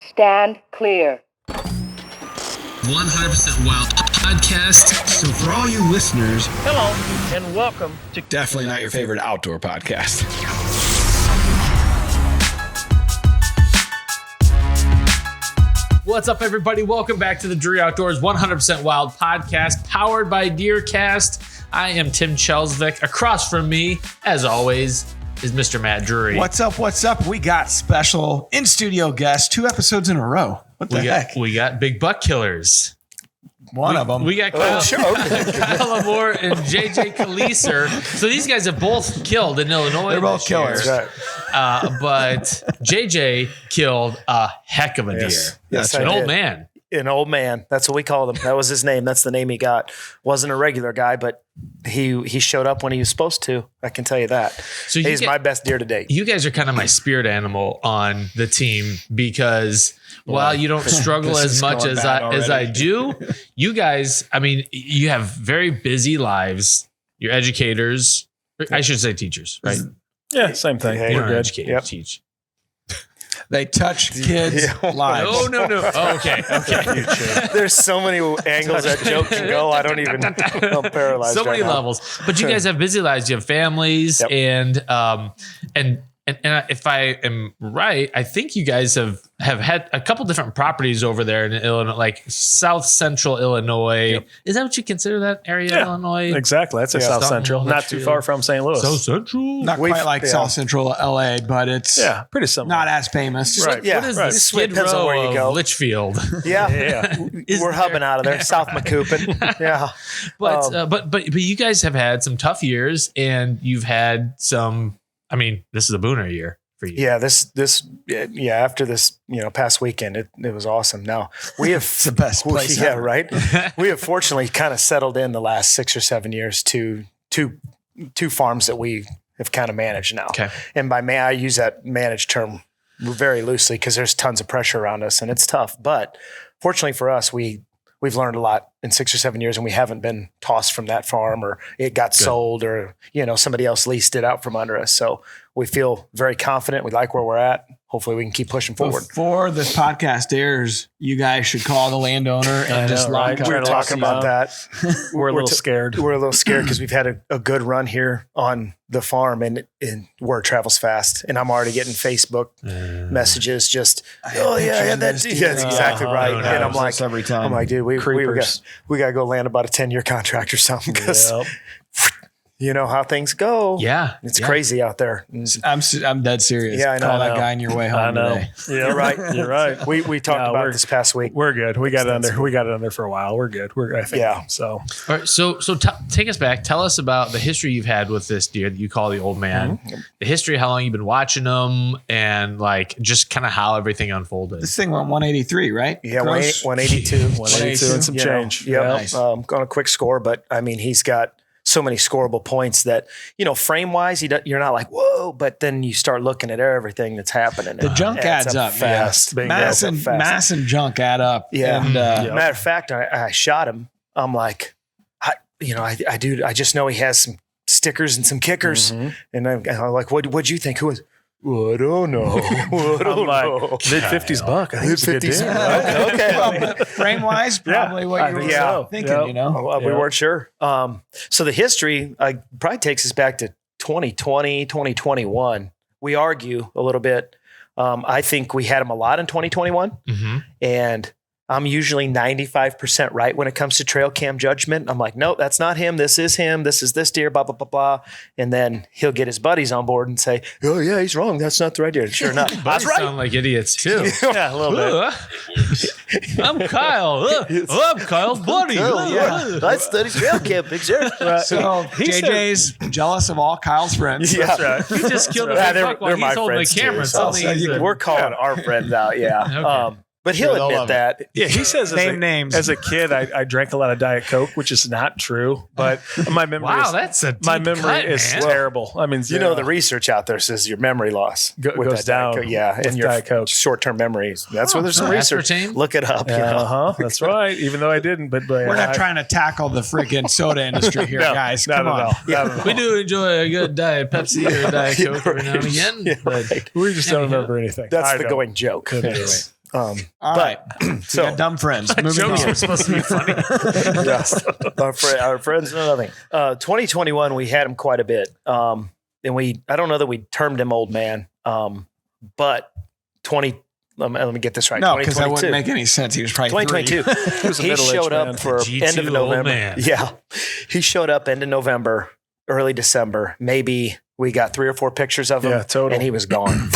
Stand clear. 100% Wild podcast. So for all you listeners, hello and welcome to definitely not your favorite outdoor podcast. What's up, everybody? Welcome back to the DruryOutdoors 100% Wild podcast, powered by DeerCast. I am Tim Chelsvik. Across from me, as always, is Mr. Matt Drury. What's up? What's up? We got special in-studio guests 2 episodes in a row. What the heck? We got big buck killers. One of them. We got Kyle Lamore and JJ Kolesar. So these guys have both killed in Illinois. They're both killers. Right. But JJ killed a heck of a deer. Yes, an old man. An old man. That's what we called him. That was his name. That's the name he got. Wasn't a regular guy, but he showed up when he was supposed to. I can tell you that. So he's my best deer to date. You guys are kind of my spirit animal on the team because while you don't struggle as much as I do, you guys, I mean, you have very busy lives. You're educators. I should say teachers, right? Yeah, same thing. Hey, we're educators. Teach. They touch kids' lives. No. Oh, okay. There's so many angles that joke can go. I don't even know. Paralyzed. So many levels. But you guys have busy lives. You have families, and if I am right, I think you guys have had a couple different properties over there in Illinois, like South Central Illinois. Yep. Is that what you consider that area, Illinois? Exactly. That's South Central, not too far from St. Louis. South Central, not quite like South Central LA, but it's pretty similar. Not as famous. Right. What is the Skid Row where you go. Litchfield? Yeah. We're hubbing out of there, South Macoupin. Yeah. But you guys have had some tough years, and you've had some. I mean, this is a booner year for you. Yeah, after this, past weekend, it was awesome. Now we have the best place. Yeah, right. We have fortunately kind of settled in the last 6 or 7 years to two farms that we have kind of managed now. Okay. And by I use that managed term very loosely because there's tons of pressure around us and it's tough. But fortunately for us, we've learned a lot in 6 or 7 years, and we haven't been tossed from that farm or it got sold or, somebody else leased it out from under us. So we feel very confident. We like where we're at. Hopefully we can keep pushing forward. Before this podcast airs, you guys should call the landowner and just lock up. We were talking about that. We're a little scared. We're a little scared because we've had a good run here on the farm and word travels fast. And I'm already getting Facebook messages just, I had that. That's exactly right. And I'm like, every time. Dude, we got to go land about a 10-year contract or something because you know how things go. Yeah. It's crazy out there. I'm dead serious. Yeah, I know. Call that guy on your way home today. Yeah, you're right. You're right. We talked about this past week. We're good. We got it under. We got it under for a while. We're good. I think. Yeah. So. All right. So take us back. Tell us about the history you've had with this deer that you call the old man. Mm-hmm. The history, how long you've been watching them, and like just kind of how everything unfolded. This thing went 183, right? Yeah, 182. 182 and some change. Yeah. Nice. On a quick score, but I mean, he's got so many scoreable points that, frame wise, you're not like, whoa, but then you start looking at everything that's happening. The junk adds up fast. Mass and junk add up. Yeah. And, matter of fact, I shot him. I'm like, I just know he has some stickers and some kickers. Mm-hmm. And I'm like, what'd you think? Who was? Well, I don't know. Mid-50s buck. I think it's mid-50s. Right? Okay. Well, frame-wise, probably what you were thinking, We weren't sure. So the history probably takes us back to 2020, 2021. We argue a little bit. I think we had him a lot in 2021. Mm-hmm. And I'm usually 95% right when it comes to trail cam judgment. I'm like, nope, that's not him. This is him. This is this deer, blah, blah, blah, blah. And then he'll get his buddies on board and say, oh, yeah, he's wrong. That's not the right deer. Sure enough. Buddies sound like idiots, too. Yeah, a little bit. I'm Kyle. I'm Kyle's buddy. Yeah. I study trail camping, sure. So JJ's jealous of all Kyle's friends. Yeah. That's right. You just killed a big buck while he's holding the camera. So we're calling our friends out, Okay. But he'll admit that. Yeah, he says names. As a kid, I drank a lot of Diet Coke, which is not true. But my memory is terrible. I mean, the research out there says your memory loss goes down. And your Diet Coke. Short-term memories. That's where there's some research. Look it up. That's right. Even though I didn't, but we're not trying to tackle the freaking soda industry here, guys. Come on. We do enjoy a good Diet Pepsi or Diet Coke every now and again, but we just don't remember anything. That's the going joke. Anyway. All right. So got dumb friends. Jokes are supposed to be funny. Yes. Our friends know nothing. 2021, we had him quite a bit. And I don't know that we termed him old man. But let me get this right. No, because that wouldn't make any sense. He was probably 2022. He showed up for end of November. Man. Yeah. He showed up end of November, early December. Maybe we got 3 or 4 pictures of him. Yeah, totally. And he was gone.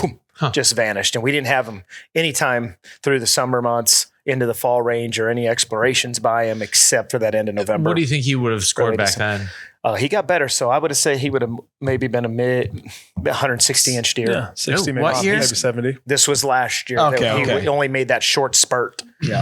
Just vanished. And we didn't have him anytime through the summer months into the fall range or any explorations by him except for that end of November. What do you think he would have scored back then? He got better. So I would have said he would have maybe been a 160-inch deer. Yeah, 60, maybe, what year? maybe 70. This was last year. He only made that short spurt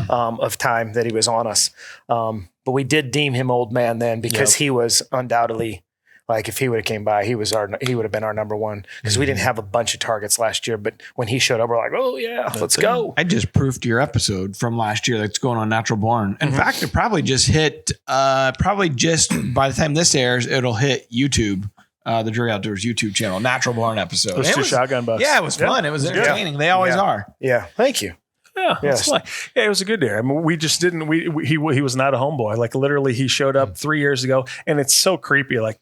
of time that he was on us. But we did deem him old man then because he was undoubtedly, like if he would have came by, he would have been our number one because we didn't have a bunch of targets last year. But when he showed up, we're like, oh yeah, let's go. I just proofed your episode from last year that's going on Natural Born. In fact, it probably just hit, by the time this airs, it'll hit YouTube. The Drury Outdoors YouTube channel, Natural Born episode. Those 2 shotgun bucks. Yeah, it was fun. It was entertaining. They always are. Yeah. Thank you. Yeah, yes. It was a good deer. I mean, we just didn't. He was not a homeboy. Like literally, he showed up 3 years ago, and it's so creepy. Like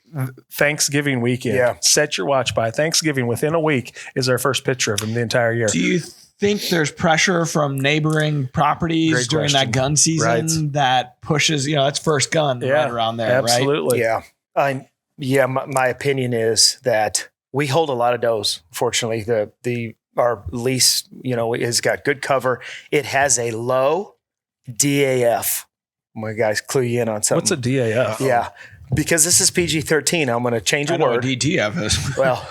Thanksgiving weekend, set your watch by Thanksgiving. Within a week is our first picture of him the entire year. Do you think there's pressure from neighboring properties during that gun season that pushes? That's first gun right around there. Absolutely. Right? Yeah. My opinion is that we hold a lot of does. Fortunately, our lease, has got good cover. It has a low DAF. My guys clue you in on something. What's a DAF? Yeah. Because this is PG-13, I'm going to change a word. What DTF is. Well,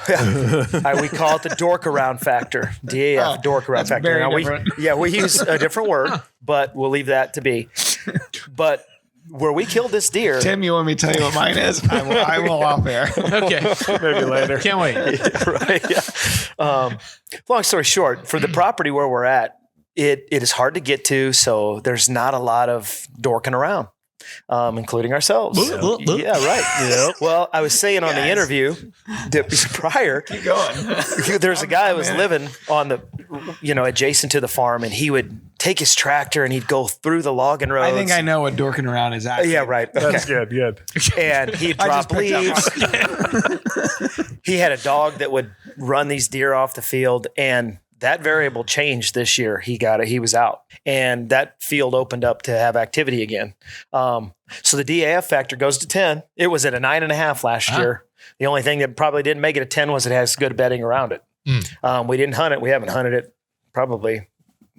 we call it the dork around factor. DAF, dork around factor. Very different. We use a different word, but we'll leave that to be. But where we killed this deer. Tim, you want me to tell you what mine is? I will off air. Okay. Maybe later. Can't wait. Right. Yeah. Long story short, for the property where we're at, it is hard to get to. So there's not a lot of dorking around, including ourselves. Yeah, right. Yep. Well, I was saying on the interview that prior, keep going. There's a guy who was living on the, adjacent to the farm, and he would take his tractor and he'd go through the logging roads. I think I know what dorking around is actually. Yeah, right. Okay. That's good. And he'd drop leaves. He had a dog that would run these deer off the field, and that variable changed this year. He was out, and that field opened up to have activity again. So the DAF factor goes to 10. It was at a 9.5 last year. The only thing that probably didn't make it a 10 was it has good bedding around it. We didn't hunt it. We haven't hunted it probably.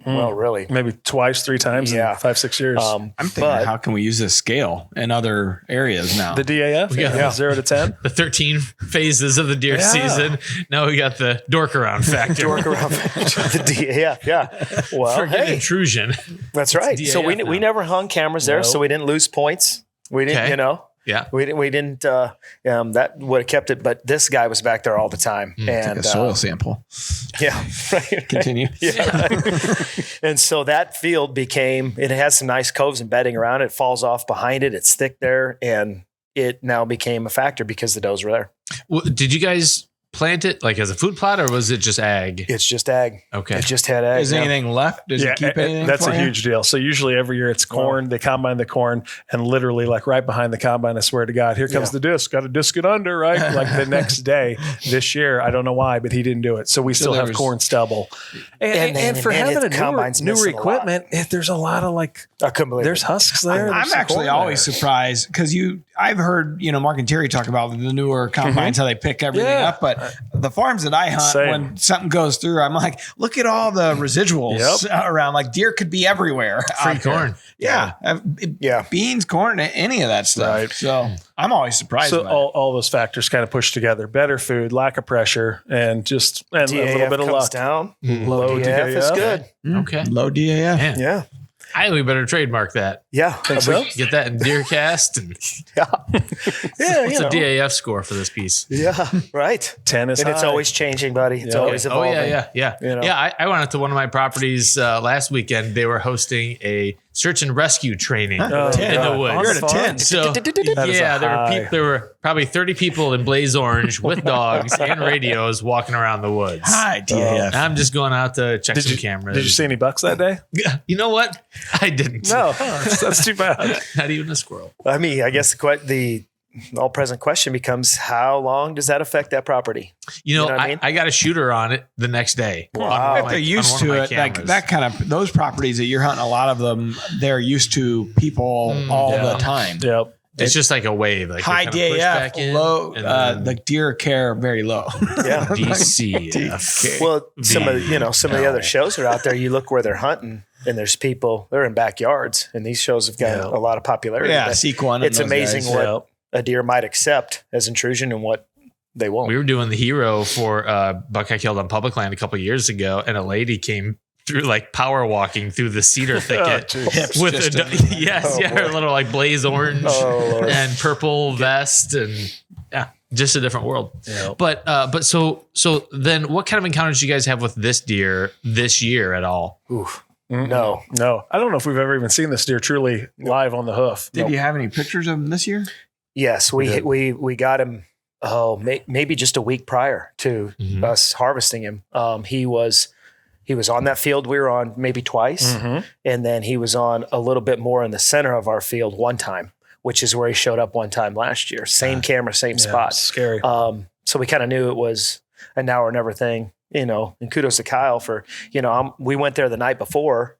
Well, really, maybe twice, 3 times in 5-6 years. I'm thinking, how can we use this scale in other areas now? The DAF, 0 to 10, the 13 phases of the deer season. Now we got the dork around factor. Dork around factor. The DAF, yeah. Well, forget intrusion. That's right. So we never hung cameras there, so we didn't lose points. We didn't, Yeah, we didn't. That would have kept it, but this guy was back there all the time, and a soil sample. Yeah, right. Continue. Yeah, right. And so that field it has some nice coves and bedding around it. It falls off behind it. It's thick there, and it now became a factor because the does were there. Well, did you guys plant it like as a food plot, or was it just ag? It's just ag. Okay. It just had ag. Is anything left? Does it keep anything? That's a huge deal. So usually every year it's corn. They combine the corn, and literally like right behind the combine, I swear to God, here comes the disc. Got to disc it under, right? Like the next day. This year, I don't know why, but he didn't do it. So we still have corn stubble. And for having a newer equipment, there's a lot of like, I couldn't believe there's husks there. I'm actually always surprised because I've heard, Mark and Terry talk about the newer combines, how they pick everything up, but the farms that I hunt, when something goes through, I'm like, look at all the residuals around. Like deer could be everywhere. Free corn. Yeah. Beans, corn, any of that stuff. Right. So I'm always surprised. So all those factors kind of push together: better food, lack of pressure, and a little bit of luck. Down. Low DAF is good. Okay. Low DAF. Man. Yeah. I think we better trademark that. Yeah. Think so? Get that in DeerCast. And what's the DAF score for this piece? Yeah. Right. 10 is and high. It's always changing, buddy. It's always evolving. Yeah. I went out to one of my properties last weekend. They were hosting a search and rescue training in Tent. the woods. You're in a tent. So there were 30 people in blaze orange with dogs and radios walking around the woods. Hi, DAF. I'm just going out to check some cameras. Did you see any bucks that day? You know what? I didn't. No, that's too bad. Not even a squirrel. I mean, I guess the all present question becomes, how long does that affect that property? You know what I mean? I got a shooter on it the next day. Wow. If they're used to it, like that kind of those properties that you're hunting, a lot of them, they're used to people all the time. Yep. It's just like a wave. Like high DAF, low, the deer care very low. Yeah. DC. Well, some of the other shows are out there. You look where they're hunting, and there's people. They're in backyards, and these shows have got a lot of popularity. Yeah, Sequan. It's amazing what a deer might accept as intrusion and what they won't. We were doing the hero for buck I killed on public land a couple of years ago, and a lady came through like power walking through the cedar thicket with her little like blaze orange and purple vest, and just a different world. Yeah. But so then what kind of encounters did you guys have with this deer this year at all? Oof. No. I don't know if we've ever even seen this deer truly live on the hoof. Did you have any pictures of him this year? Yes, we got him. Maybe just a week prior to us harvesting him. He was on that field we were on maybe twice, and then he was on a little bit more in the center of our field one time, which is where he showed up one time last year. Same camera, same spot. Scary. So we kind of knew it was a now or never thing, and kudos to Kyle for, we went there the night before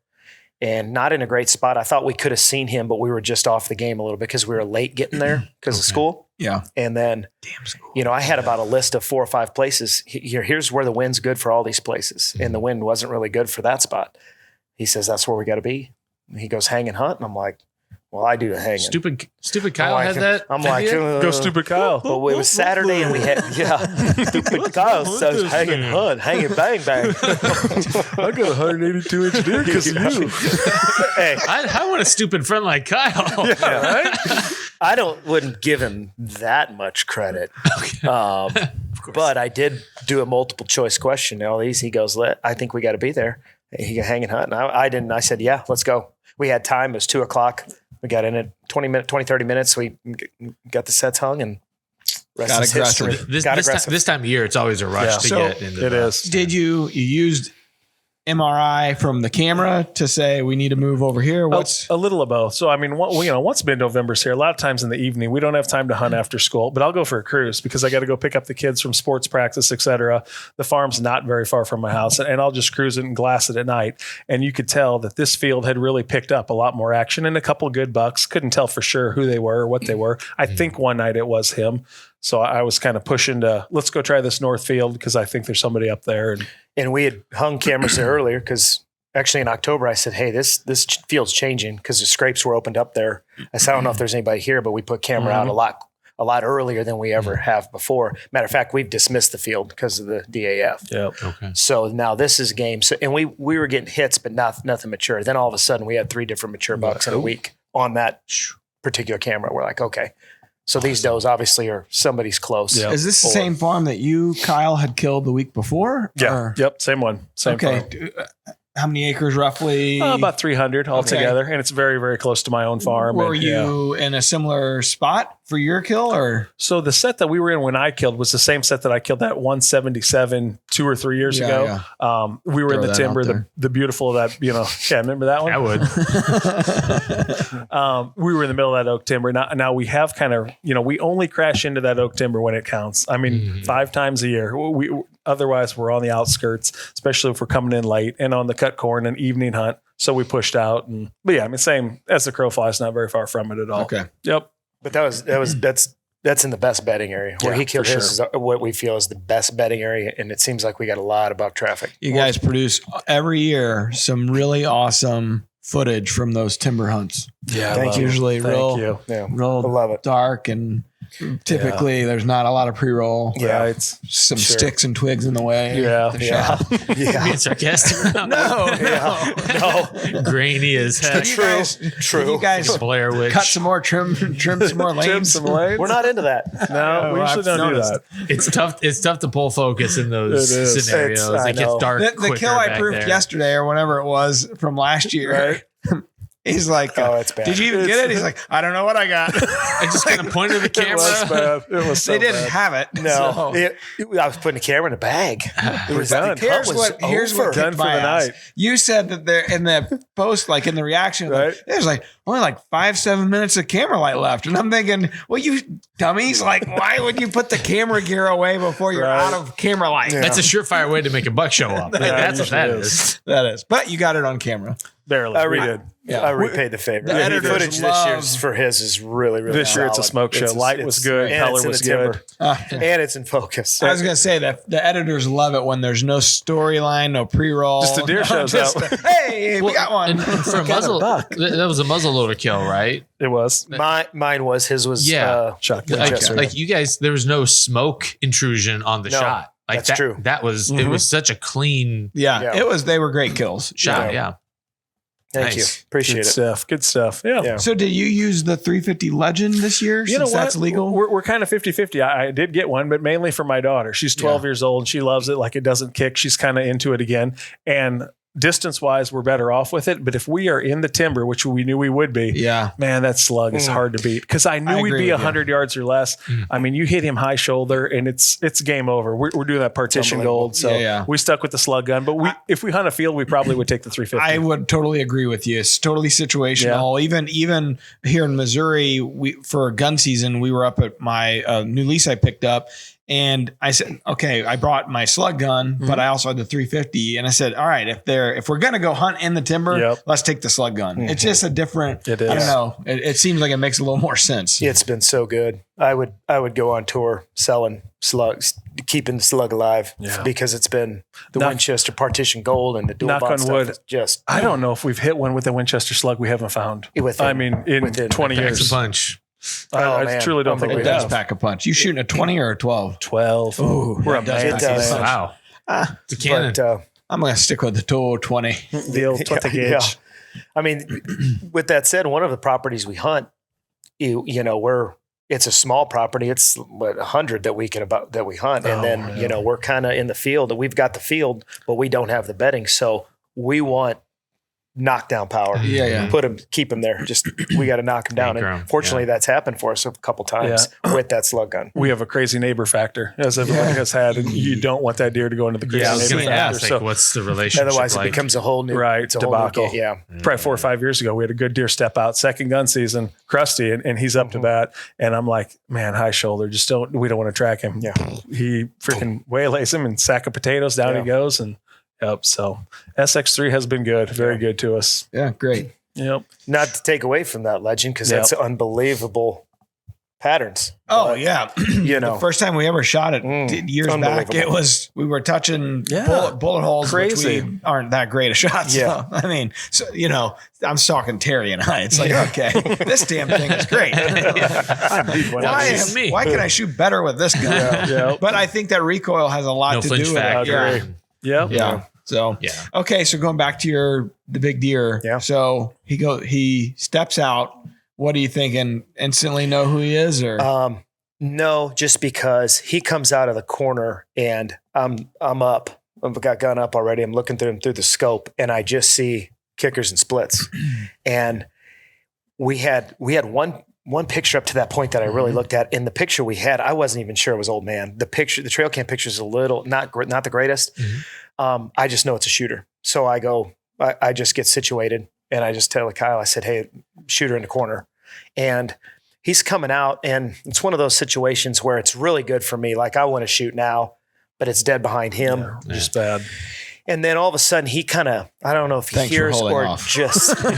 and not in a great spot. I thought we could have seen him, but we were just off the game a little bit because we were late getting there because of school. Yeah. And then, I had about a list of 4 or 5 places. Here's where the wind's good for all these places. And the wind wasn't really good for that spot. He says, that's where we got to be. And he goes, hang and hunt. And I'm like, well, I do the hanging. Stupid Kyle had that. I'm like, go stupid Kyle. But it was Saturday and we had, stupid Kyle says hang and hunt, hang and bang bang. I got a 182-inch deer because of you. Hey, I want a stupid friend like Kyle. Yeah, right? I wouldn't give him that much credit. But I did do a multiple choice question. All these, he goes, I think we got to be there. He can hang and hunt. And I didn't. I said, yeah, let's go. We had time. It was 2:00. We got in it 30 minutes. We got the sets hung and rest is history. This time of year, it's always a rush to get into it. Is. Did you used MRI from the camera to say we need to move over here? What's a little of both. So I mean, once mid-November's here, a lot of times in the evening we don't have time to hunt after school, but I'll go for a cruise because I got to go pick up the kids from sports practice, etc. The farm's not very far from my house, and I'll just cruise it and glass it at night. And you could tell that this field had really picked up a lot more action and a couple good bucks. Couldn't tell for sure who they were or what they were. I think one night it was him. So I was kind of pushing to let's go try this north field because I think there's somebody up there. And we had hung cameras there earlier because actually in October I said, hey, this field's changing because the scrapes were opened up there. I said, I don't know if there's anybody here, but we put camera out a lot earlier than we ever have before. Matter of fact, we've dismissed the field because of the DAF. Yep. Okay. So now this is game. So and we were getting hits, but nothing mature. Then all of a sudden we had 3 different mature bucks in a week on that particular camera. We're like, okay. So these does obviously are somebody's close. Yep. Is this the same farm that you, Kyle, had killed the week before? Yeah. Or? Yep. Same one. Same farm. How many acres roughly? About 300 altogether. And it's very, very close to my own farm. Were you in a similar spot for your kill or? So the set that we were in when I killed was the same set that I killed that 177 2 or 3 years ago. Yeah. We were in the timber, the beautiful of that, remember that one? I would. We were in the middle of that oak timber. Now we have kind of, we only crash into that oak timber when it counts. I mean, 5 times a year. Otherwise, we're on the outskirts, especially if we're coming in late and on the cut corn and evening hunt. So we pushed out, same as the crow flies, not very far from it at all. Okay. Yep. But that's in the best bedding area where he killed his is what we feel is the best bedding area, and it seems like we got a lot of buck traffic. You guys produce every year some really awesome footage from those timber hunts. Yeah, thank you. Usually real love it. Dark and. Typically, there's not a lot of pre-roll. Yeah, it's some sticks and twigs in the way. Yeah, Being sarcastic. No. Grainy as heck. True. You guys Blair Witch. cut some more, trim some more lanes. We're not into that. No, we usually don't do that. It's tough to pull focus in those scenarios. It gets dark. The kill I proved yesterday or whenever it was from last year. Right. He's like, oh, it's bad. Did you even get it? He's like, I don't know what I got. I just kind of pointed the camera. It was bad. It was so They didn't bad. have it. No, So- I was putting a camera in a bag. It was done. Here's was what Done kicked for my the ass. night. You said that there in the post, like in the reaction, Right. like, there's like only like 5-7 minutes of camera light left, and I'm thinking, well, you dummies, like, why would you put the camera gear away before you're Right. out of camera light? Yeah. That's a surefire way to make a buck show up. Like, Yeah, that's what that usually is. That is, but you got it on camera. Barely. We did. Yeah. I repaid the favor. The The editors footage this year for his is really, really This year it's a solid. smoke show. Light was good. and Color it's in was the timber. good. And it's in focus. I was gonna say that the editors love it when there's no storyline, no pre-roll. Just a deer shows just, out. Hey, we got one. And for a muzzle, that was a muzzle loader kill, right? It was. Mine was. His was. Yeah. Shotgun. Like, Winchester. like you guys, there was no smoke intrusion on the No, shot. Like that's that, true. That was it was such a clean yeah, Yeah. it was. They were great kills. shot. Yeah. Thank Nice. you. Appreciate Good it. stuff. Good stuff. Yeah. Yeah. So did you use the 350 Legend this year? You know since what? that's legal. We're kind of 50-50. I did get one, but mainly for my daughter. She's 12 years old and she loves it. Like it doesn't kick. She's kind of into it again. And distance wise, we're better off with it. But if we are in the timber, which we knew we would be, Yeah. man, that slug is hard to beat. Because I knew we'd agree be with you. 100 yards or less. I mean, you hit him high shoulder and it's game over. We're doing that partition gold. So Yeah. we stuck with the slug gun. But if we hunt a field, we probably would take the 350. I would totally agree with you. It's totally situational. Even here in Missouri, for gun season, we were up at my new lease I picked up, and I said, okay, I brought my slug gun, but I also had the 350, and I said, all right, if we're gonna go hunt in the timber, let's take the slug gun. It's just a different. It is. I don't know. It seems like it makes a little more sense. It's been so good. I would go on tour selling slugs, keeping the slug alive because it's been the Winchester partition gold and the dual knock bond on stuff. wood. It's just I don't know if we've hit one with a Winchester slug we haven't found. Within- I mean, in within 20 Packs years. a punch. I man. truly don't think It we does have. pack a punch. You shooting a 20 or a 12? 12. Ooh, We're a it does man. pack a punch. Wow. It's a cannon. but I'm gonna stick with the 20. The old 20 gauge. yeah. I mean, with that said, one of the properties we hunt, you know, it's a small property. It's 100 that we hunt, and then you know we're kind of in the field. We've got the field, but we don't have the bedding, so we want knockdown power. Yeah. Keep them there. Just we got to knock them down. Anchor 'em, And fortunately, that's happened for us a couple times with that slug gun. We have a crazy neighbor factor, as everybody has had, and you don't want that deer to go into the crazy I was neighbor gonna factor. ask, So like, what's the relationship Otherwise, like? it becomes a whole new Right, it's a whole new debacle. game. Yeah. probably 4 or 5 years ago, we had a good deer step out, second gun season, crusty, and he's up to bat. And I'm like, man, high shoulder, we don't want to track him. Yeah. He freaking waylays him and sack of potatoes, down he goes. And so SX3 has been good, very good to us. Yeah, great. Yep. Not to take away from that legend because that's unbelievable patterns. Oh But, yeah, you know, the first time we ever shot it years back, unbelievable. we were touching Yeah. bullet holes, Crazy. which we aren't that great a shot. So, Yeah. I mean, so you know, I'm talking Terry and I. It's like, okay, this damn thing is great. Why can I shoot better with this gun? Yeah. But I think that recoil has a lot No to flinch do with factor. it. Yep. Yeah. So Yeah. okay, so going back to the big deer. Yeah. So he steps out. What do you think? And instantly know who he is, or no, just because he comes out of the corner and I'm up. I've got gun up already. I'm looking through him through the scope and I just see kickers and splits. And we had one picture up to that point that I really looked at. In the picture we had, I wasn't even sure it was old man. The trail cam picture is a little not the greatest. I just know it's a shooter. So I just get situated and I just tell Kyle, I said, hey, shooter in the corner. And he's coming out and it's one of those situations where it's really good for me. Like I want to shoot now, but it's dead behind him. Just bad. And then all of a sudden he kind of, I don't know if he Thanks for hears holding or off. just, I'd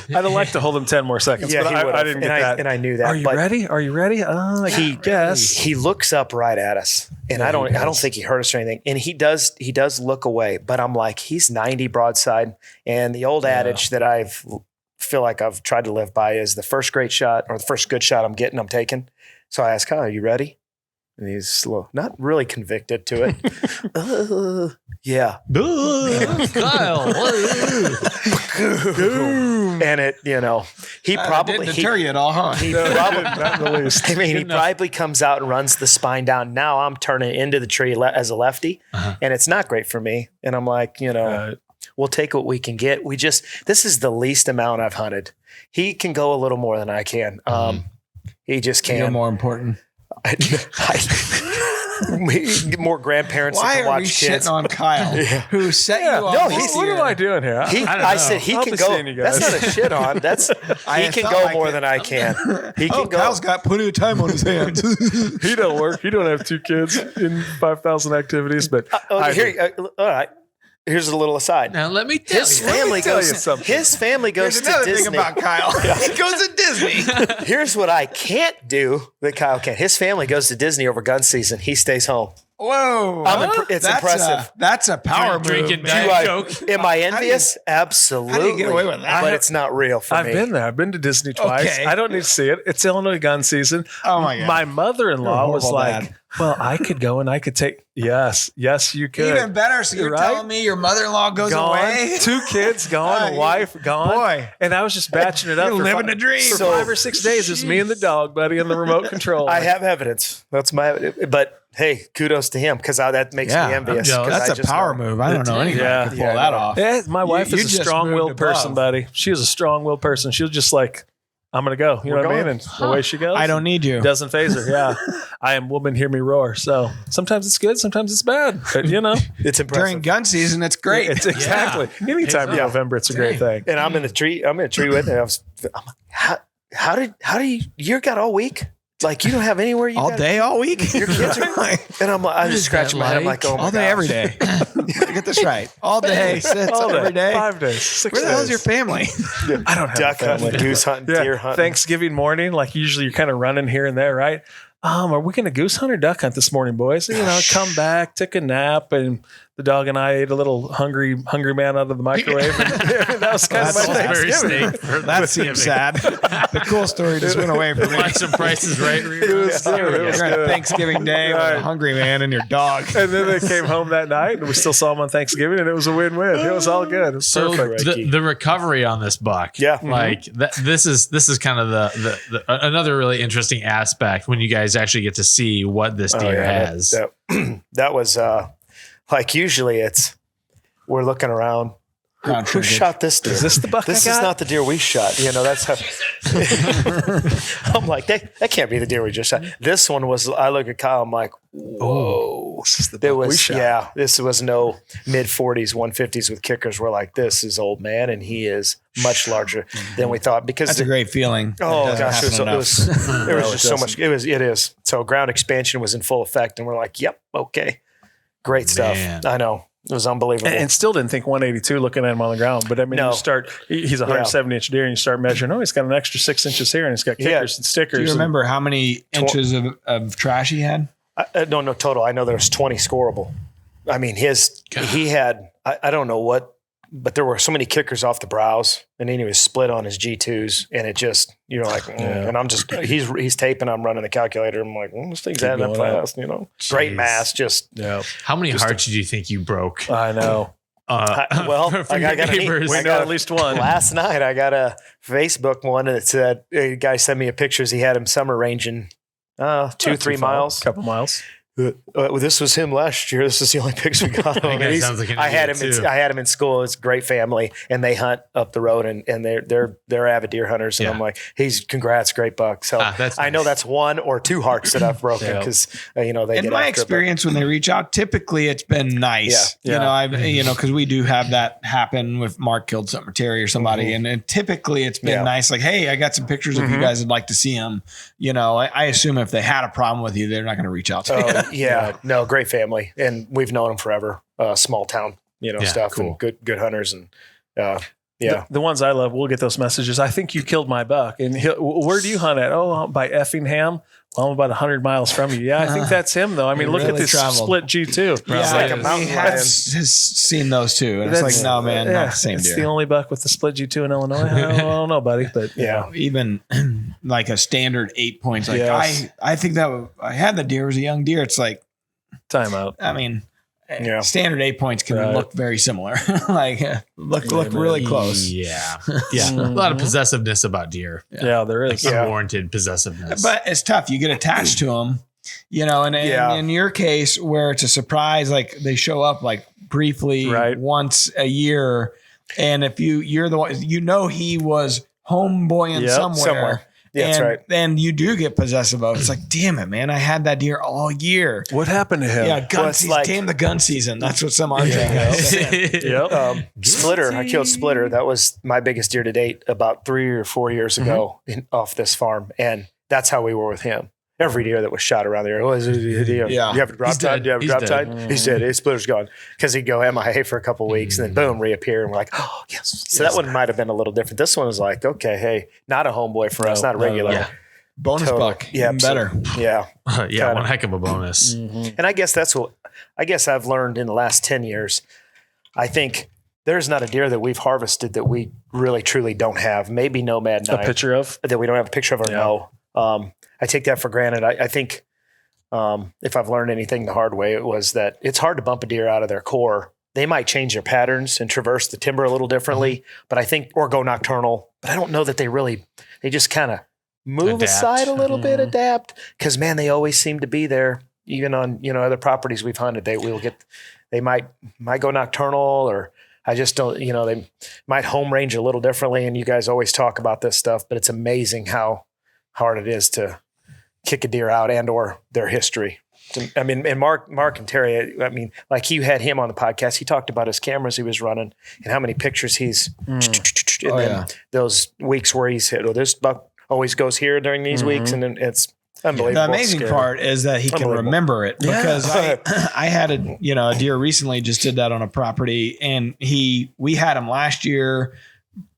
have liked to hold him 10 more seconds, yeah, but he I would've. didn't get and that. And I knew that. Are you ready? Are you ready? I guess. He looks up right at us, and I don't think he heard us or anything. And he does look away, but I'm like, he's 90 broadside. And the old adage that feel like I've tried to live by is the first great shot or the first good shot I'm taking. So I asked Kyle, are you ready? And he's slow, not really convicted to it. Yeah. Kyle. And it, he probably didn't deter you at all, huh? He probably, Not in the least. I mean, he probably comes out and runs the spine down. Now I'm turning into the tree as a lefty, and it's not great for me. And I'm like, We'll take what we can get. This is the least amount I've hunted. He can go a little more than I can. He just can't. You're more important. More grandparents Why that can are we watch kids. shitting on Kyle, who set you up? No, what am I doing here? I said he I'll can be go. seeing you guys. That's not a shit on. He can go more than I can. He can go. Kyle's got plenty of time on his hands. He don't work. He don't have 2 kids in 5,000 activities, but all right. Here's a little aside. Now let me tell His you. family tell goes. you something. His family goes Here's to another Disney. thing about Kyle. He goes to Disney. Here's what I can't do that Kyle can. His family goes to Disney over gun season. He stays home. Whoa. It's impressive. That's a power move. Drinking man. Diet Coke. Am I envious? Absolutely. how do you get away with that? But it's not real for I've me. been there. I've been to Disney twice. Okay. I don't need to see it. It's Illinois gun season. Oh my God. My You're mother-in-law a was horrible like, dad. well, I could go and I could take, yes, you could. Even better. So you're Right? telling me your mother-in-law goes away? 2 kids gone, a wife gone. Boy. And I was just batching it up. You're for living fi- the dream. For So- 5 or 6 days. It's me and the dog, buddy, and the remote control. I have evidence. That's my. But hey, kudos to him because that makes me envious. I'm 'cause jealous. I That's a just power know. move. I don't know anybody Yeah. that could Yeah, pull I that know. off. Yeah, my wife you is a just strong-willed moved person, above. buddy. She is a strong-willed person. She'll just like, I'm going to go. You know what I mean? going. And away she goes. I don't need you. Doesn't phase her. Yeah. I am woman, hear me roar. So sometimes it's good. Sometimes it's bad. But, you know, It's impressive. During gun season, it's great. it's exactly. Anytime in Yeah. November, it's a great thing. and I'm in the tree. I'm in a tree with it. I'm like, how do you got all week? Like you don't have anywhere you all got day, all week. Your kids are and I'm just scratching my head. I'm like, oh my all day, gosh. every day. Get this right. All day, sits All every day. 5 days, 6 Where the days. hell's your family? I don't have Duck a family. hunting, goose hunting, Yeah. deer hunting. Thanksgiving morning, like usually you're kind of running here and there, right? Are we going to goose hunt or duck hunt this morning, boys? You know, come back, took a nap, and the dog and I ate a little hungry man out of the microwave. And that was kind of my Salisbury Thanksgiving. steak for That Thanksgiving. seems sad. The cool story just went away from me. Watch some Prices Right. It was good. It was You're on a good. Thanksgiving day with a Right. hungry man and your dog. And then they came home that night, and we still saw them on Thanksgiving, and it was a win-win. It was all good. It was So perfect. the recovery on this buck, Yeah. like this is kind of the another really interesting aspect when you guys actually get to see what this deer has. That was like usually we're looking around. Who shot this deer? Is this the buck This I is got? not the deer we shot. You know, that's how I'm like, that can't be the deer we just shot. This one was, I look at Kyle, I'm like, whoa. This is the There buck we was, shot. yeah, this was no mid 40s, 150s with kickers. We're like, this is old man, and he is much larger than we thought because That's a great feeling. Oh It doesn't gosh, happen it was enough. there was No, just it so doesn't. much. It is. So ground expansion was in full effect, and we're like, yep, okay, great stuff. Man. I know it was unbelievable. And still didn't think 182 looking at him on the ground. But I mean, No. you start, he's a 170 inch deer and you start measuring, he's got an extra 6 inches here and he's got kickers and stickers. Do you and- remember how many inches of trash he had? no total. I know there was 20 scoreable. I mean, he had I don't know what, but there were so many kickers off the brows, and then he was split on his G2s, and it just like, and I'm just he's taping. I'm running the calculator. I'm like, this thing's adding up going up. fast. Great Jeez. mass. Just Yeah, How many hearts do you think you broke? I know. well, for I your got neighbors. We got at least one. Last night, I got a Facebook one that said a guy sent me a pictures. He had him summer ranging 2-3 miles. Couple miles. This was him last year. This is the only picture we got of him. guy sounds like an I had idiot, him. too. I had him in school. It's a great family, and they hunt up the road, and they're avid deer hunters. And Yeah. I'm like, congrats, great buck. So that's I know nice. that's 1 or 2 hearts that I've broken Yeah. because they In get my after it, but- experience, when they reach out, typically it's been nice. Yeah. Because we do have that happen with Mark killed something or Terry or somebody, and typically it's been Yeah. nice. Like, hey, I got some pictures if you guys would like to see them. I assume if they had a problem with you, they're not going to reach out to you. No, great family, and we've known them forever. Small town, stuff, cool. and good hunters, and The ones I love, we'll get those messages. I think you killed my buck. And where do you hunt at? Oh, by Effingham. Well, I'm about 100 miles from you. Yeah, I think that's him, though. I mean, He look at really this traveled. split G2. Yeah, like a mountain he lion. has seen those too, and it's like, no, man, not the same It's deer. the only buck with the split G2 in Illinois. I don't know, buddy. But yeah. Even like a standard 8 points. Like Yes. I think that I had the deer as a young deer. It's like, timeout. I mean, Yeah. standard 8 points can Right. look very similar. Like look really close. Yeah. A lot of possessiveness about deer. Yeah, there is. Yeah. Unwarranted possessiveness. But it's tough. You get attached to them, You know, and in your case where it's a surprise, like they show up like briefly once a year. And if you're the one, you know, he was homeboying somewhere. Yeah, that's right. And you do get possessive of it. It's like, damn it, man. I had that deer all year. What happened to him? Yeah, gun season. Came the gun season. That's what some RJ guys say. Splitter. I killed Splitter. That was my biggest deer to date about 3 or 4 years ago off this farm. And that's how we were with him. Every deer that was shot around there, you have a drop tide? Do you have a drop tide? He's dead. His Splitter's gone. Because he'd go MIA for a couple of weeks and then boom, reappear. And we're like, oh, yes. So that one might have been a little different. This one was like, okay, hey, not a homeboy for us, not a regular. Bonus buck. Yeah, better. Yeah. One heck of a bonus. And I guess that's what I've learned in the last 10 years. I think there's not a deer that we've harvested that we really, truly don't have. Maybe Nomad 9. A picture of? That we don't have a picture of or no. I take that for granted. I think if I've learned anything the hard way, it was that it's hard to bump a deer out of their core. They might change their patterns and traverse the timber a little differently, but I think, or go nocturnal, but I don't know that they just kind of move aside a little bit, adapt. Cause man, they always seem to be there. Even on, other properties we've hunted, they might go nocturnal, or I just don't, they might home range a little differently. And you guys always talk about this stuff, but it's amazing how hard it is to kick a deer out and or their history. I mean, and Mark and Terry, I mean, like you had him on the podcast, he talked about his cameras he was running and how many pictures he's those weeks where he's hit, this buck always goes here during these weeks, and then it's unbelievable. The amazing part is that he can remember it, because I had a deer recently just did that on a property, and we had him last year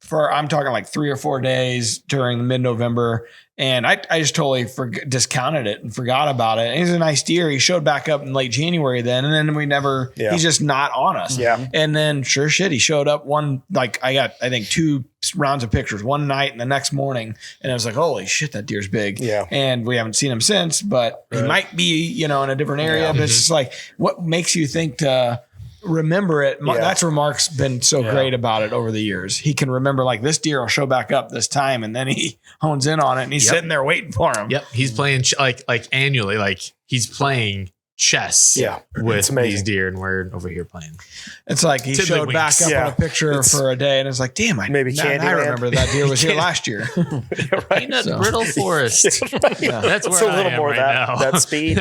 for, I'm talking like 3 or 4 days during mid-November. And I just totally discounted it and forgot about it. And he's a nice deer. He showed back up in late January then. And then we never, he's just not on us. Yeah. And then sure shit, he showed up I got, I think 2 rounds of pictures one night and the next morning. And I was like, holy shit, that deer's big. Yeah. And we haven't seen him since, but he might be, in a different area. But it's just like, what makes you think to remember it? That's where Mark's been so great about it over the years. He can remember, like, this deer will show back up this time, and then he hones in on it, and he's sitting there waiting for him. Yep, he's playing like annually, like he's playing chess. With these deer, and we're over here playing. It's like he showed back up on a picture for a day, and it's like, damn, I remember that deer was here last year. Peanut brittle forest. That's where a little more now. that speed.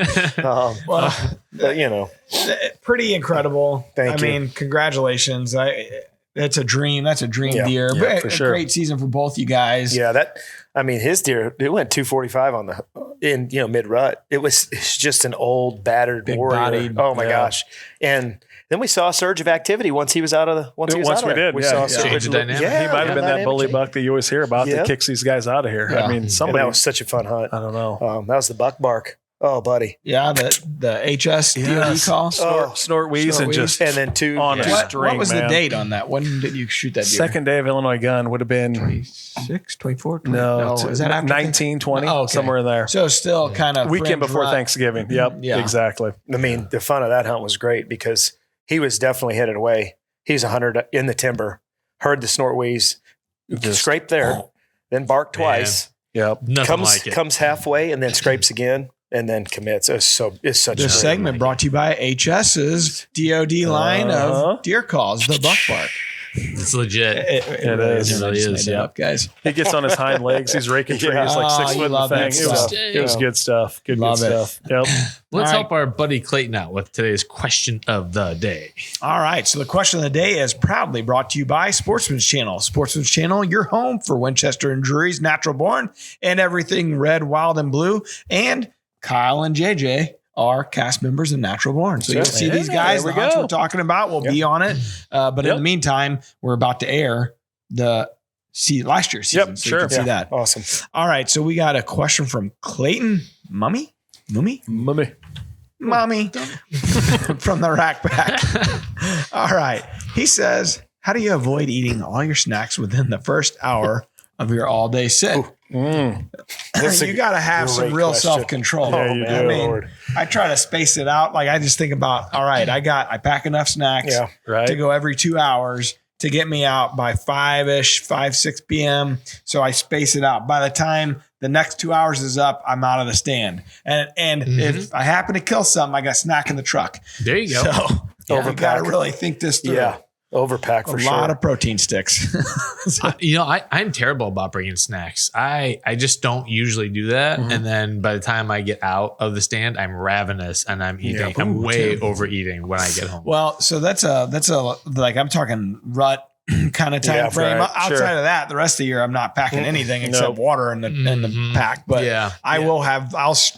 Pretty incredible. Thank you. I mean, congratulations. It's a dream. That's a dream deer. Yeah, for sure. Great season for both you guys. Yeah, his deer, it went 245 in mid rut. It's just an old battered big warrior. Bodied. Oh my gosh. And then we saw a surge of activity once he was out of the. Once we did. We saw a change the dynamic. Yeah, he might have been that bully buck that you always hear about that kicks these guys out of here. Yeah. I mean, and that was such a fun hunt. I don't know. That was the buck bark. Oh, buddy. Yeah, the HS DOD call. Snort wheeze and just and then 2 on a string. What was the date on that? When did you shoot that deer? Second day of Illinois gun would have been 26, 24, 20? No, is that after 19, 20, somewhere in there. So still kind of weekend before Thanksgiving. Yep, exactly. I mean, the fun of that hunt was great because he was definitely headed away. He's 100 in the timber, heard the snort wheeze, scraped there, then barked twice. Yep, comes halfway and then scrapes again. And then commits. It's such a segment brought to you by HS's DOD line of deer calls, the buck bark. It's legit. It is. It really is. Yeah, guys. He gets on his hind legs. He's raking trees like 6 foot in the thing. It was good stuff. Good stuff. Yep. Let's help our buddy Clayton out with today's question of the day. All right. So the question of the day is proudly brought to you by Sportsman's Channel. Sportsman's Channel, your home for Winchester and Drury's Natural Born and everything red, wild, and blue. And Kyle and JJ are cast members of Natural Born. So you'll see these guys, the hunts we're talking about, will be on it. But in the meantime, we're about to air last year's season. So you can see that. Awesome. All right. So we got a question from Clayton Mummy from the Rack Pack. All right. He says, how do you avoid eating all your snacks within the first hour of your all-day sit? You got to have some real self-control. Yeah, you do. I mean, I try to space it out. Like, I just think about, all right, I pack enough snacks to go every 2 hours to get me out by 5, 6 p.m. So I space it out. By the time the next 2 hours is up, I'm out of the stand. And if I happen to kill something, I got snack in the truck. There you go. So you got to really think this through. Yeah. Overpack for sure. A lot of protein sticks. I'm terrible about bringing snacks. I just don't usually do that. And then by the time I get out of the stand, I'm ravenous and I'm eating. I'm way overeating when I get home. Well, so that's a like I'm talking rut kind of time frame. Right, Outside of that, the rest of the year I'm not packing anything except water in the pack. But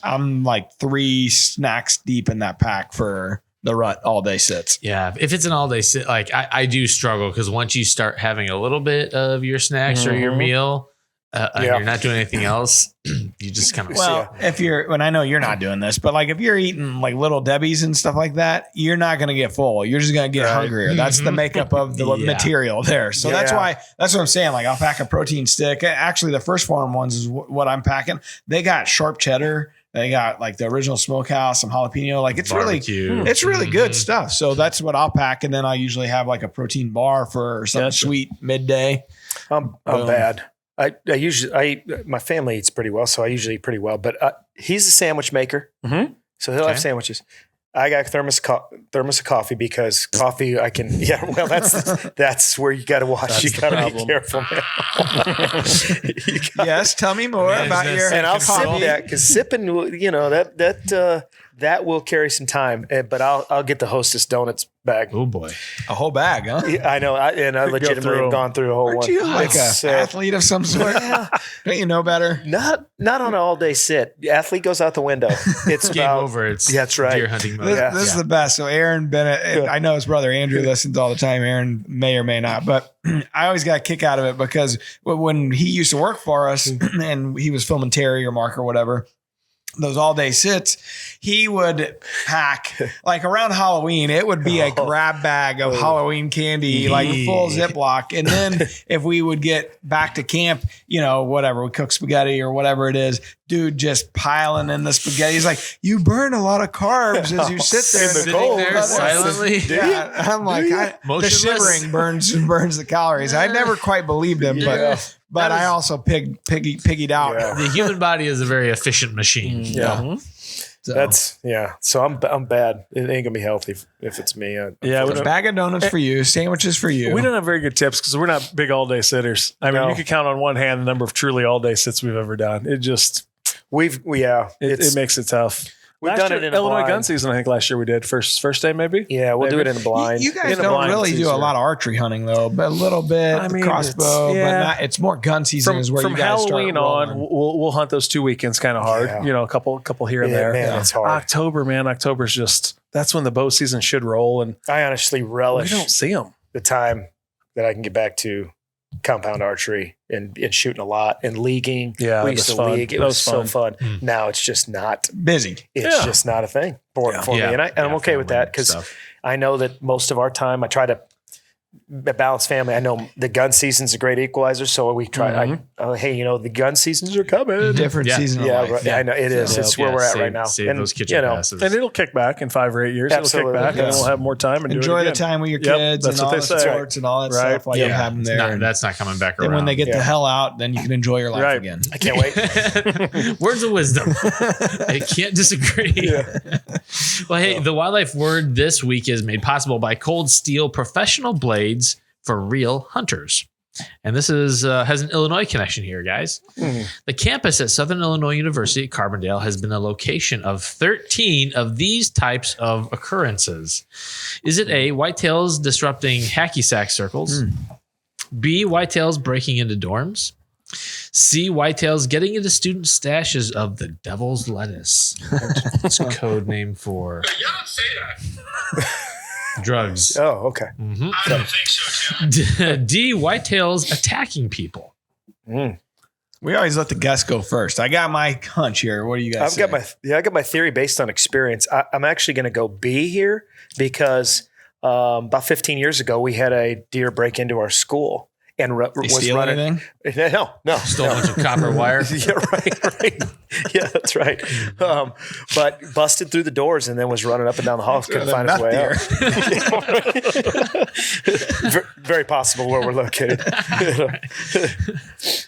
I'm like 3 snacks deep in that pack for the rut all day sits. Yeah. If it's an all day sit, like I do struggle because once you start having a little bit of your snacks or your meal, and you're not doing anything else, you just kind of when I know you're not doing this, but like if you're eating like Little Debbie's and stuff like that, you're not going to get full. You're just going to get hungrier. That's the makeup of the material there. So that's what I'm saying. Like I'll pack a protein stick. Actually, the First Farm ones is what I'm packing. They got sharp cheddar. They got like the original smokehouse, some jalapeno. Like it's really good stuff. So that's what I'll pack. And then I usually have like a protein bar for something sweet midday. I'm bad. I usually my family eats pretty well, so I usually eat pretty well. But he's a sandwich maker, so he'll have sandwiches. I got a thermos of coffee because coffee I can. Yeah, well, that's where you got to watch. You got to be careful. Yes, tell me more about your. And I'll sip that because sipping, that will carry some time. But I'll get the Hostess Donuts bag. Oh boy, a whole bag, huh? Yeah, I know, and I legitimately have gone through a whole one. Aren't you like an athlete of some sort? Don't you know better? Not on an all day sit. The athlete goes out the window. It's game over. It's that's right. Deer hunting mode. This is the best. So Aaron Bennett, I know his brother Andrew listens all the time. Aaron may or may not, but I always got a kick out of it because when he used to work for us and he was filming Terry or Mark or whatever, those all day sits, he would pack like around Halloween. It would be a grab bag of Halloween candy, like full Ziploc. And then if we would get back to camp, whatever, we cook spaghetti or whatever it is, dude, just piling in the spaghetti. He's like, you burn a lot of carbs as you sit there in the cold. There silently. Yeah. I'm like, the shivering burns the calories. I never quite believed him, but I also piggied out. Yeah. The human body is a very efficient machine. Yeah. So I'm bad. It ain't gonna be healthy if it's me. A bag of donuts for you, sandwiches for you. We don't have very good tips because we're not big all day sitters. I mean, you could count on one hand the number of truly all day sits we've ever done. It just it makes it tough. We've done it in Illinois gun season. I think last year we did first day maybe. Yeah, we'll do it in a blind. You guys don't really do a lot of archry hunting though, but a little bit crossbow. But not. It's more gun season is where you guys Halloween start on. We'll hunt those 2 weekends kind of hard. A couple here and there. Man, it's hard. October's just that's when the bow season should roll. And I honestly relish. We don't see them. The time that I can get back to compound archery and shooting a lot and leaguing. Yeah, we used to league. It was so fun. Now it's just not busy. It's just not a thing for me. And I'm okay with that because I know that most of our time I try to balance family. I know the gun season's a great equalizer, so we try. The gun seasons are coming. Different season. I know it is. It's where we're at right now. Save those kitchen passes. And it'll kick back in 5 or 8 years. Absolutely. It'll kick back, and we'll have more time and enjoy the time with your kids and all the sports and all that stuff while you have them there. That's not coming back around. And when they get the hell out, then you can enjoy your life again. I can't wait. Words of wisdom. I can't disagree. Well, hey, the wildlife word this week is made possible by Cold Steel Professional Blades for Real Hunters. And this has an Illinois connection here, guys. The campus at Southern Illinois University at Carbondale has been the location of 13 of these types of occurrences. Is it A, whitetails disrupting hacky sack circles? B, whitetails breaking into dorms? C, whitetails getting into student stashes of the devil's lettuce? It's a code name for... You don't say that. Drugs. Oh, okay. I don't think so, Tim. D, whitetails attacking people. We always let the guests go first. I got my hunch here. What do you guys say? I got my theory based on experience. I'm actually going to go B here because about 15 years ago, we had a deer break into our school. and was running. Anything? No. Stole a bunch of copper wire. Yeah, right. Yeah, that's right. But busted through the doors and then was running up and down the hall. Couldn't find his way out. Very possible where we're located.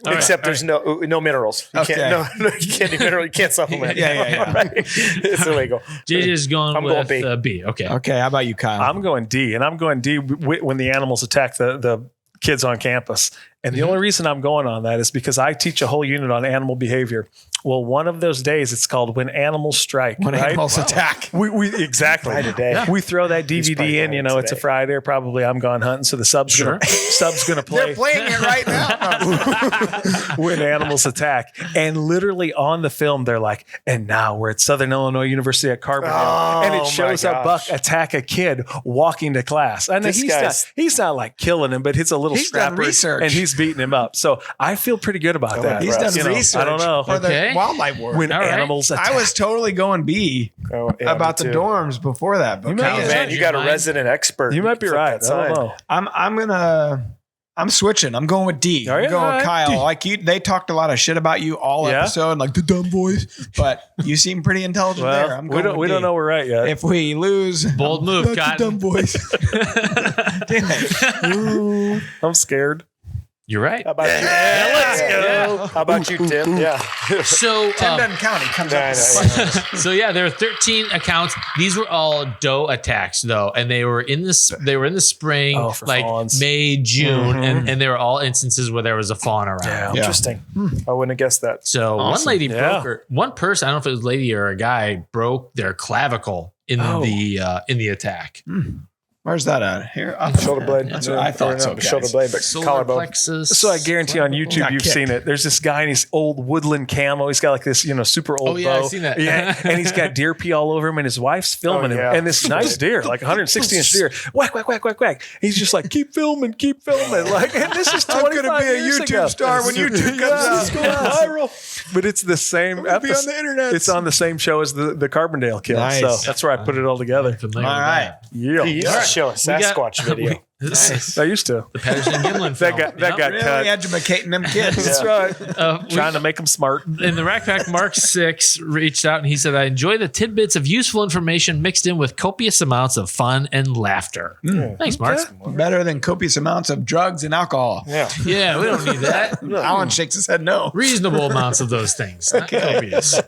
Except there's no minerals. You can't you can't do mineral. You can't supplement. Yeah. Right? It's illegal. JJ's going with going B. Okay. Okay. How about you, Kyle? I'm going D, and I'm going D when the animals attack the kids on campus. And the only reason I'm going on that is because I teach a whole unit on animal behavior. Well, one of those days it's called When Animals Strike. When animals attack. We exactly. Friday day. Yeah. We throw that DVD in, it's a Friday or probably I'm gone hunting. So the sub's going to play. They're playing it right now. When Animals Attack. And literally on the film, they're like, and now we're at Southern Illinois University at Carbondale. And it shows a buck attack a kid walking to class. And he's not like killing him, but it's a little scrapper. Research. And he's beating him up. So I feel pretty good about that. He's done research. I don't know. For the wildlife world. When animals attack. I was totally going going B about the dorms before that. But Man, you got a resident expert. You might be right. I don't know. I'm switching. I'm going with D. I'm going with Kyle. Like they talked a lot of shit about you all episode, like the dumb voice. But you seem pretty intelligent there. I'm going we don't know we're right yet. If we lose, bold move, Cotton. Dumb voice. Damn it. I'm scared. You're right. How about you? Let's go. Yeah. How about you, Tim? Yeah. So Tim doesn't count. He comes up. So there are 13 accounts. These were all doe attacks though, and they were in the spring, like fawns. May, June, and they were all instances where there was a fawn around. Yeah. Interesting. I wouldn't have guessed that. So one person, I don't know if it was a lady or a guy, broke their clavicle in the attack. Where's that at? Here? Shoulder blade. That's what I thought. So shoulder blade, but collarbone. Plexus. So I guarantee on YouTube you've seen it. There's this guy in his old woodland camo. He's got like this, super old bow. I've seen that. Yeah, and he's got deer pee all over him, and his wife's filming him. And this nice deer, like 160-inch deer, whack, whack, whack, whack, whack. He's just like, keep filming. Like, and this is 25 I'm gonna be a years YouTube ago. star when YouTube comes out. Viral. But it's the same episode. Be on the internet. It's on the same show as the Carbondale kill. Nice. So that's where I put it all together. All right. He used to show a Sasquatch video. Nice. I used to. The Patterson Gimlin film. That got really cut. Educating them kids. That's right. Trying to make them smart. In the Rack Pack, Mark 6 reached out and he said, I enjoy the tidbits of useful information mixed in with copious amounts of fun and laughter. Thanks, Mark. Better than copious amounts of drugs and alcohol. Yeah, we don't need that. Alan shakes his head no. Reasonable amounts of those things. Not copious.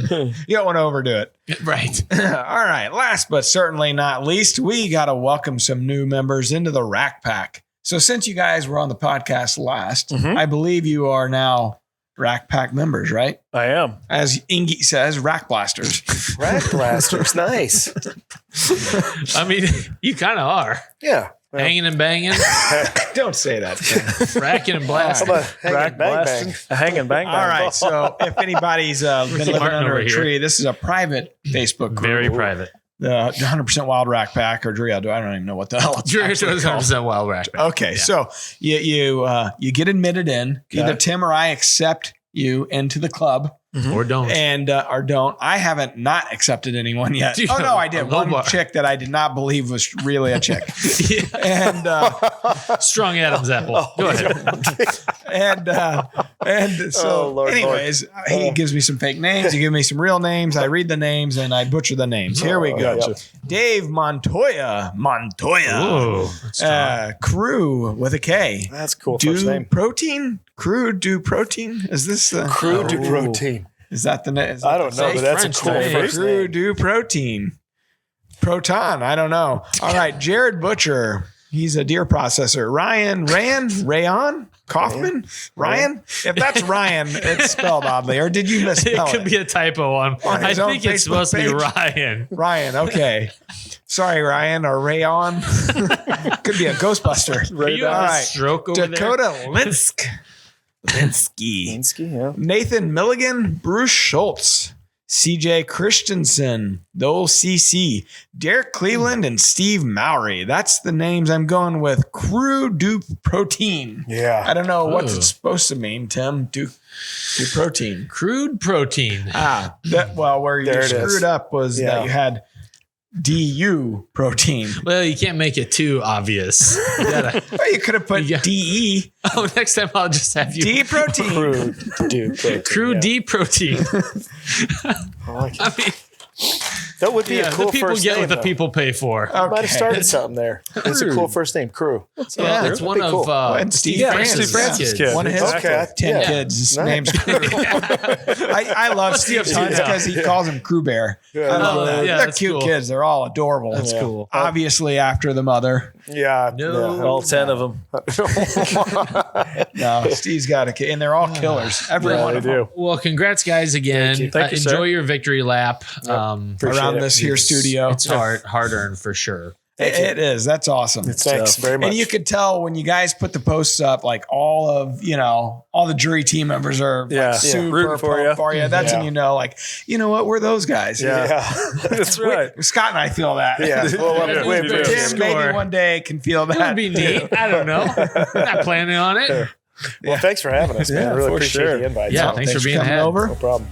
You don't want to overdo it. Right. All right. Last but certainly not least, we got to welcome some new members into the Rack Pack. So since you guys were on the podcast last, I believe you are now Rack Pack members, right? I am. As Ingy says, Rack Blasters. Rack Blasters. Nice. I mean, you kind of are. Yeah. Well, hanging and banging. Don't say that. Racking and blasting. Rack blasting. Hang and bang. All right. So if anybody's been living under a tree, this is a private Facebook group. Very private. The 100% Wild Rack Pack or DruryOutdoors. I don't even know what the hell it's DruryOutdoors 100% Wild Rack Pack. Okay. So you get admitted in. Either Tim or I accept you into the club. Or don't. And or don't. I haven't not accepted anyone yet. Dude, no, I did. One chick that I did not believe was really a chick. And Strong Adam's apple. Go ahead. And so Lord, anyways, he gives me some fake names. He gives me some real names. I read the names and I butcher the names. Here we go. Dave Montoya. Ooh, Crew with a K. That's cool. First name. Protein? Crew do protein? Is this the Crew do protein? Is that the name? I don't know, but that's French a cool name. first Crew name. do protein. Proton. I don't know. All right. Jared Butcher. He's a deer processor. Rayon Kaufman? Ryan? If that's Ryan, it's spelled oddly. Or did you misspell it? It could be a typo on I think it's supposed to be Ryan. Ryan. Okay. Sorry, Ryan or Rayon. Could be a Ghostbuster. Are you having a stroke over Dakota there? Linsky. Yeah. Nathan Milligan, Bruce Schultz, CJ Christensen, the old CC, Derek Cleveland, and Steve Mowry. That's the names I'm going with. Crew do protein. Yeah. I don't know what's it supposed to mean, Tim. Do protein. Crude protein. Where you screwed up was that you had DU protein. Well, you can't make it too obvious. You gotta, Well, you could have put DE. oh, next time I'll just have you D protein. Crew D protein. I like it. I mean, That would be a cool the people first get name. what the though. people pay for. Might have started something there. It's a cool first name, Crew. Yeah, it's one of And Steve Francis' kid. One of his Okay. 10 Yeah. kids. His Nice. name's Crew. I love Steve tons because he calls him Crew Bear. I love that. Yeah, They're that's cute cool. kids. They're all adorable. That's cool. Obviously after the mother. Yeah. No. All 10 of them. No, Steve's got a kid. And they're all killers. Every one They of them. do. Well, congrats, guys, again. Thank you, sir. Enjoy your victory lap. Around it. this here studio. It's hard earned for sure. It is. That's awesome. Thanks very much. And you could tell when you guys put the posts up, like all the jury team members are Yeah. super Rooting for pumped you. for you. That's when you know, like, you know what? We're those guys. yeah. That's right. Scott and I feel that. Yeah. Well, Yeah. wait, Yeah. Tim maybe Score. one day can feel It would that. be neat. I don't know. Not planning on it. well, thanks for having us, man. Yeah, I really for appreciate sure. the invite. Yeah, So, thanks for being coming ahead. over. no problem.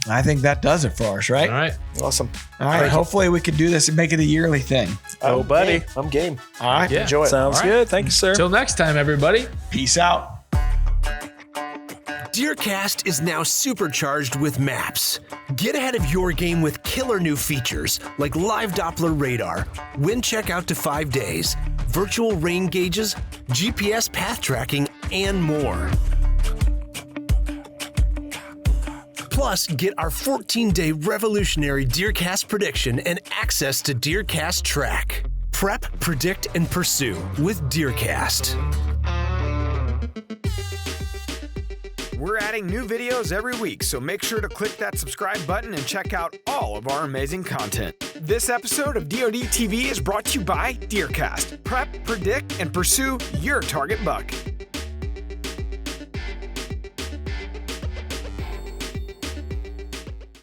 I think that does it for us, right? All right. Awesome. All right. Hopefully we can do this and make it a yearly thing. Oh, buddy. Game. I'm game. All right. Yeah. Enjoy it. Sounds All right. good. Thank you, sir. Till next time, everybody. Peace out. DeerCast is now supercharged with maps. Get ahead of your game with killer new features like live Doppler radar, wind check out to 5 days, virtual rain gauges, GPS path tracking, and more. Plus, get our 14-day revolutionary DeerCast prediction and access to DeerCast Track. Prep, predict, and pursue with DeerCast. We're adding new videos every week, so make sure to click that subscribe button and check out all of our amazing content. This episode of DoD TV is brought to you by DeerCast. Prep, predict, and pursue your target buck.